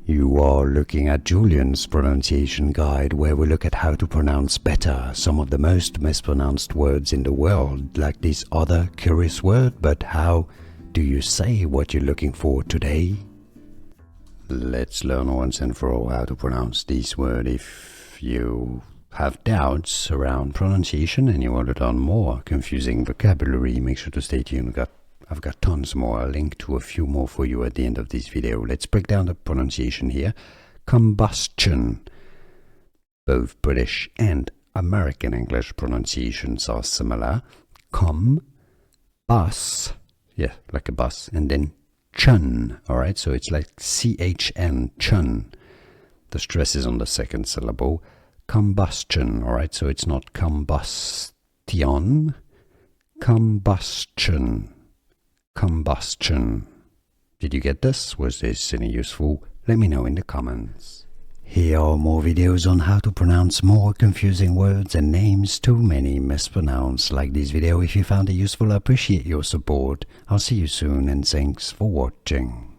You are looking at Julian's pronunciation guide, where we look at how to pronounce better some of the most mispronounced words in the world, like this other curious word. But how do you say what you're looking for today? Let's learn once and for all how to pronounce this word. If you have doubts around pronunciation and you want to learn more confusing vocabulary, make sure to stay tuned. I've got tons more. I'll link to a few more for you at the end of this video. Let's break down the pronunciation here. Combustion. Both British and American English pronunciations are similar. Bus, yeah, like a bus, and then chun, alright, so it's like CHN, chun. The stress is on the second syllable. Combustion, alright, so it's not combustion, combustion. Combustion. Did you get this? Was this any useful? Let me know in the comments. Here are more videos on how to pronounce more confusing words and names too many mispronounced. Like this video if you found it useful. I appreciate your support. I'll see you soon and thanks for watching.